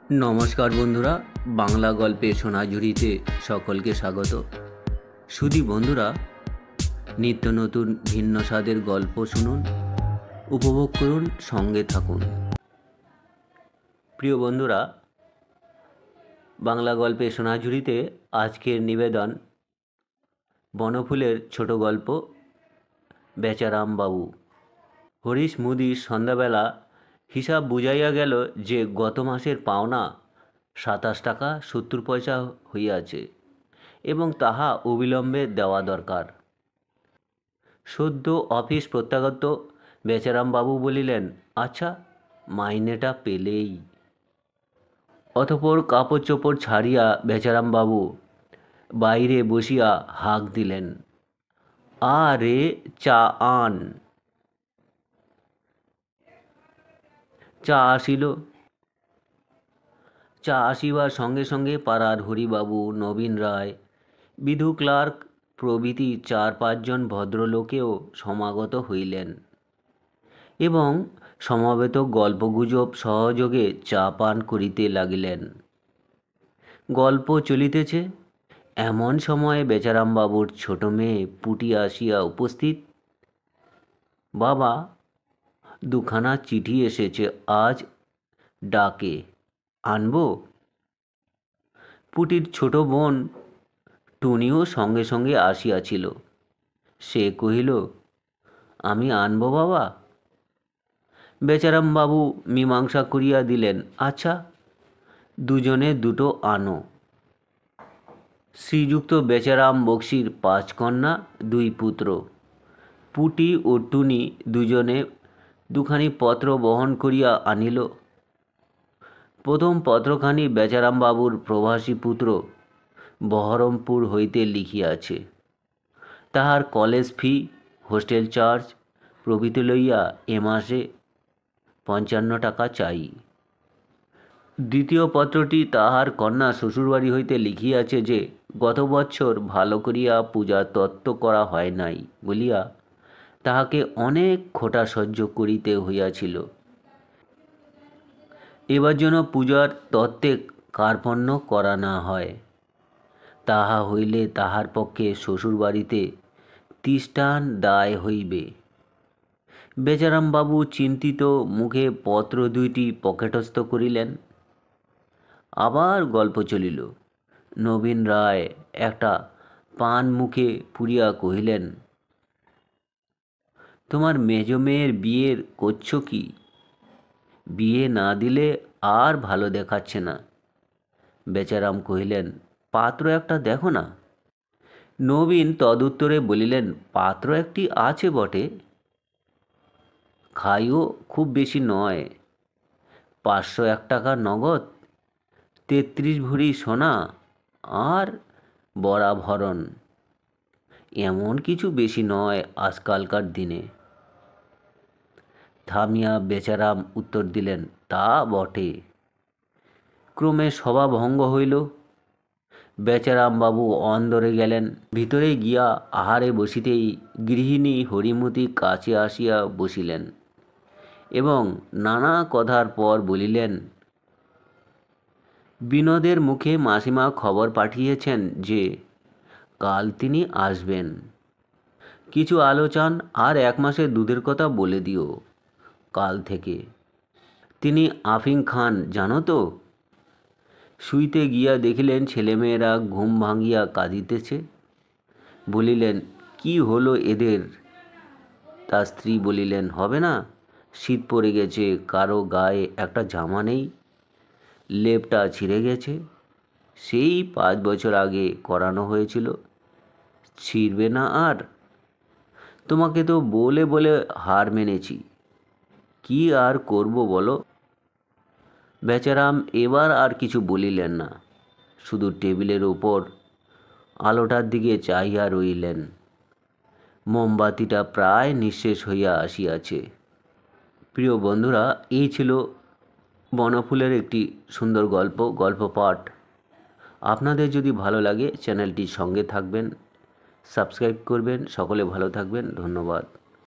নমস্কার বন্ধুরা, বাংলা গল্পে সোনাঝুরিতে সকলকে স্বাগত। শুধু বন্ধুরা, নিত্য নতুন ভিন্ন স্বাদের গল্প শুনুন, উপভোগ করুন, সঙ্গে থাকুন। প্রিয় বন্ধুরা, বাংলা গল্পে সোনাঝুরিতে আজকের নিবেদন বনফুলের ছোট গল্প বেচারাম বাবু। হরিশ মুদির সন্ধ্যাবেলা হিসাব বুঝাইয়া গেল যে গত মাসের পাওনা 27 টাকা 70 পয়সা হইয়াছে এবং তাহা অবিলম্বে দেওয়া দরকার। সদ্য অফিস প্রত্যাগত বেচারামবাবু বলিলেন, আচ্ছা, মাইনেটা পেলেই। অতঃপর কাপড় চোপড় ছাড়িয়া বেচারামবাবু বাইরে বসিয়া হাঁক দিলেন, আরে চা আন। চা আসিল। চা আসিবার সঙ্গে সঙ্গে পাড়ার হরিবাবু, নবীন রায়, বিধু ক্লার্ক প্রভৃতি 4-5 জন ভদ্রলোকেও সমাগত হইলেন এবং সমবেত গল্পগুজব সহযোগে চা পান করিতে লাগিলেন। গল্প চলিতেছে, এমন সময়ে বেচারামবাবুর ছোট মেয়ে পুটি আসিয়া উপস্থিত। বাবা, দুখানা চিঠি এসেছে, আজ ডাকে, আনবো? পুটির ছোট বোন টুনিও সঙ্গে সঙ্গে আসিয়াছিল। সে কহিল, আমি আনবো বাবা। বেচারামবাবু মীমাংসা করিয়া দিলেন, আচ্ছা, দুজনে দুটো আনো। শ্রীযুক্ত বেচারাম বক্সির 5 কন্যা 2 পুত্র। পুটি ও টুনি দুজনে দুখানি পত্র বহন করিয়া আনিল। প্রথম পত্রখানি বেচারামবাবুর প্রবাসী পুত্র বহরমপুর হইতে লিখিয়াছে। তাহার কলেজ ফি, হোস্টেল চার্জ প্রভৃতি লইয়া এ মাসে 55 টাকা চাই। দ্বিতীয় পত্রটি তাহার কন্যা শ্বশুরবাড়ি হইতে লিখিয়াছে যে গত বৎসর ভালো করিয়া পূজা তত্ত্ব করা হয় নাই বলিয়া তাহাকে অনেক খোঁটা সহ্য করিতে হইয়াছিল। এবার যেন পূজার তত্ত্বে কার্পণ্য করা না হয়, তাহা হইলে তাহার পক্ষে শ্বশুরবাড়িতে তিষ্ঠান দায় হইবে। বেচারামবাবু চিন্তিত মুখে পত্র 2টি পকেটস্থ করিলেন। আবার গল্প চলিল। নবীন রায় একটা পান মুখে পুরিয়া কহিলেন, তোমার মেজ মেয়ের বিয়ের করছ কি? বিয়ে না দিলে আর ভালো দেখাচ্ছে না। বেচারাম কহিলেন, পাত্র একটা দেখো না। নবীন তদুত্তরে বলিলেন, পাত্র একটি আছে বটে, খাইও খুব বেশি নয়, 501 টাকা নগদ, 33 ভরি সোনা আর বরাভরণ। এমন কিছু বেশি নয় আজকালকার দিনে। থামিয়া বেচারাম উত্তর দিলেন, তা বটে। ক্রমে সভা ভঙ্গ হইল। বেচারামবাবু অন্দরে গেলেন। ভিতরে গিয়া আহারে বসিতেই গৃহিণী হরিমতি কাছে আসিয়া বসিলেন এবং নানা কথার পর বলিলেন, বিনোদের মুখে মাসিমা খবর পাঠিয়েছেন যে কাল তিনি আসবেন। কিছু আলো চান আর 1 মাসের দুধের কথা বলে দিও কাল থেকে। তিনি আফিং খান, জানো তো? শুইতে গিয়া দেখিলেন ছেলেমেয়েরা ঘুম ভাঙিয়া কাঁদিতেছে। বলিলেন, কি হলো এদের? তার স্ত্রী বলিলেন, হবে না, শীত পড়ে গেছে, কারো গায়ে একটা জামা নেই, লেপটা ছিঁড়ে গেছে, সেই 5 বছর আগে করানো হয়েছিল, ছিঁড়বে না আর। তোমাকে তো বলে বলে হার মেনেছি, কি আর করব বলো? বেচারাম এবার আর কিছু বলিলেন না, শুধু টেবিলের ওপর আলোটার দিকে চাহিয়া রইলেন। মোমবাতিটা প্রায় নিঃশেষ হইয়া আসিয়াছে। প্রিয় বন্ধুরা, এই ছিল বনফুলের একটি সুন্দর গল্প পাঠ। আপনাদের যদি ভালো লাগে চ্যানেলটির সঙ্গে থাকবেন, সাবস্ক্রাইব করবেন। সকলে ভালো থাকবেন। ধন্যবাদ।